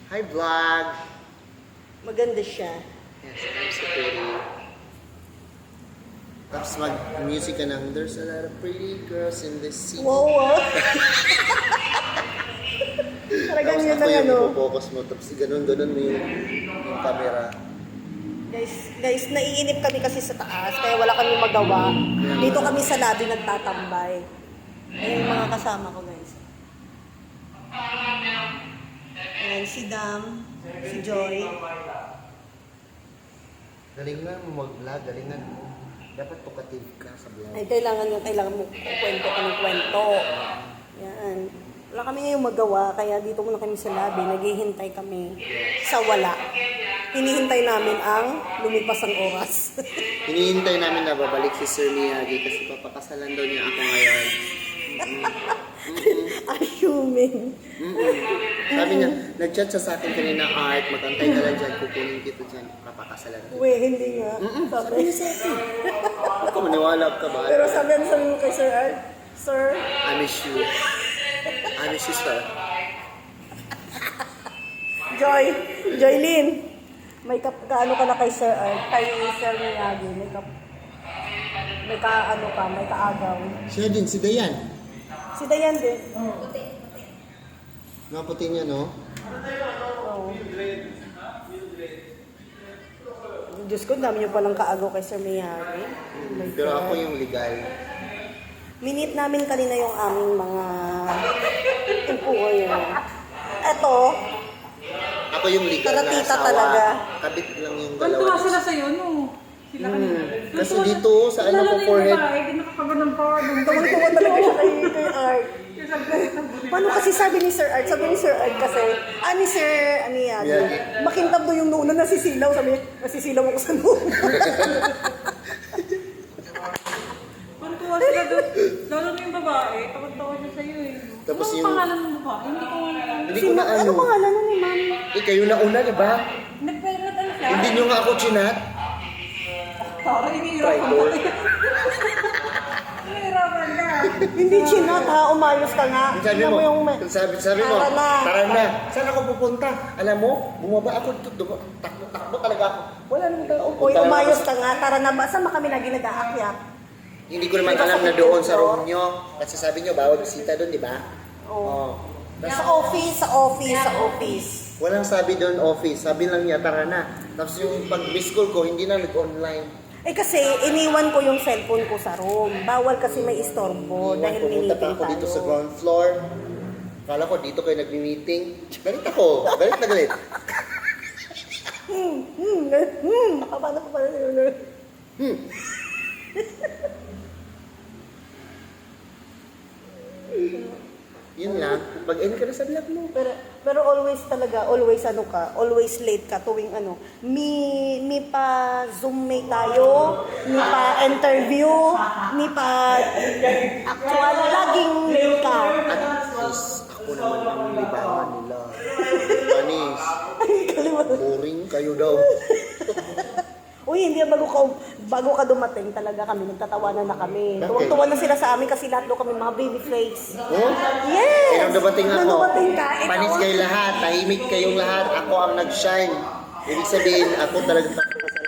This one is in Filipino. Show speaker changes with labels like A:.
A: Hi, vlog!
B: Maganda siya.
A: Yes, I'm so pretty. Tapos mag-music ka ng, there's a lot of pretty girls in this city.
B: Wow, ah. Talagang
A: Tapos
B: yun
A: ako
B: ang
A: yung
B: ano.
A: ipo-focus mo, tapos ganun-ganun mo yung camera.
B: Guys, naiinip kami kasi sa taas, kaya wala kami magawa. Dito kami sa lobby nagtatambay. Ayun yung mga kasama ko, guys. Ayan, si Dam, si Joy.
A: Galingan mo mag-vlog, galingan mo. Dapat tukative ka sa vlog.
B: Ay, kailangan mo kwento ka ng kwento. Yan. Wala kami ngayong magawa, kaya dito muna kami sa lobby, naghihintay kami sa wala. Hinihintay namin ang lumipas ang oras.
A: Hinihintay namin na babalik si Sir Miyagi kasi papakasalan daw niya ako ngayon.
B: Assuming.
A: Sabi niya, nag-chat siya sa akin kanina, Art, magantay ka lang dyan, kukunin kita dyan, papakasalan kita.
B: Uwe, hindi nga.
A: Sabi niya sa akin. Ako, maniwala ka ba?
B: Pero sabi mo kay Sir Art, Sir,
A: I miss you. I miss you, sir.
B: Joylyn, may kaano ka na kay Sir Art, kay Sir Miyagi, may kaagaw.
A: Siya din, si Dayan.
B: Si Dayan din.
A: Naputi niya, no?
B: Oo. Diyos ko, dami niyo palang kaagaw kay Sir Miyagi. Oh my
A: Pero
B: God.
A: ako yung legal.
B: Minute namin kanina yung aming mga empuyo. Eto,
A: Ako yung legal na
B: Karatita
A: asawa.
B: talaga.
A: Kabit lang yung
C: Tuwa
A: dalawa.
C: sila sa'yo, no? Sila kanina.
A: Kasi dito, sa ano ko, forehead.
C: Hindi nakakaganon pa.
B: tuwang-tuwa talaga siya kay Art. Paano kasi sabi ni Sir Art kasi, ni Sir, Miyagi,
A: Miyagi.
B: makintab do yung nuna nasisilaw, sabi niya, nasisilaw ako sa nuna.
C: Tuwa sila doon. Lalo na yung babae. Tawag-tawa siya sa'yo eh.
A: Tapos
C: Anong
A: yung-
C: pangalan ng babae? Hindi ko...
A: Hindi ko na ano.
B: Ano pangalan nun ni Ma'am?
A: Kayo na una, di ba?
C: Nagpairat ano siya?
A: Hindi nyo nga ako chinat.
C: Parang hinihirapan
A: Tribal.
C: ka. Hinihirapan ka.
B: Hindi chinat ha, umayos ka nga.
A: Sabi
B: Tingnan
A: mo,
B: yung
A: sabi mo,
B: Tara na.
A: tara na. Saan ako pupunta? Alam mo, bumaba ako dito, takbo talaga ako. Wala naman talaga ako.
B: Uy, umayos ka nga, tara na ba? Saan ba kami lagi nag-aakyat?
A: Hindi ko naman alam na doon sa room nyo. Kasi sabi nyo, bawal bisita doon, di ba?
B: Oo.
A: Tas,
B: Sa office.
A: walang sabi doon office. Sabi lang niya, tara na. Tapos yung pag-miss call ko, hindi na nag-online.
B: Eh kasi, iniwan ko yung cellphone ko sa room. Bawal kasi may istorbo dahil
A: Pumunta pa
B: miniting
A: ako dito sa
B: tayo.
A: ground floor. Kala ko dito kayo nagmi-meeting. Galit ako. Galit na galit.
B: Paano ko pala yun?
A: Yun lang. Pag-end ka na sa vlog mo.
B: Pero always talaga, always late ka tuwing ano. Mi pa Zoom mate tayo, mi pa interview, mi pa actual, laging late ka.
A: At least ako naman ang libangan nila. Anis. Boring kayo daw.
B: Uy, hindi bago ka dumating talaga kami, nagtatawanan na kami.
A: Bakit?
B: Tuwang-tuwa na sila sa amin kasi lahat daw kami mga baby face.
A: Oh?
B: Yes!
A: Nung dumating ako,
B: Nung dumating ka, ikaw
A: panis kayo lahat, tahimik kayong lahat, ako ang nag-shine. Ibig sabihin, ako talaga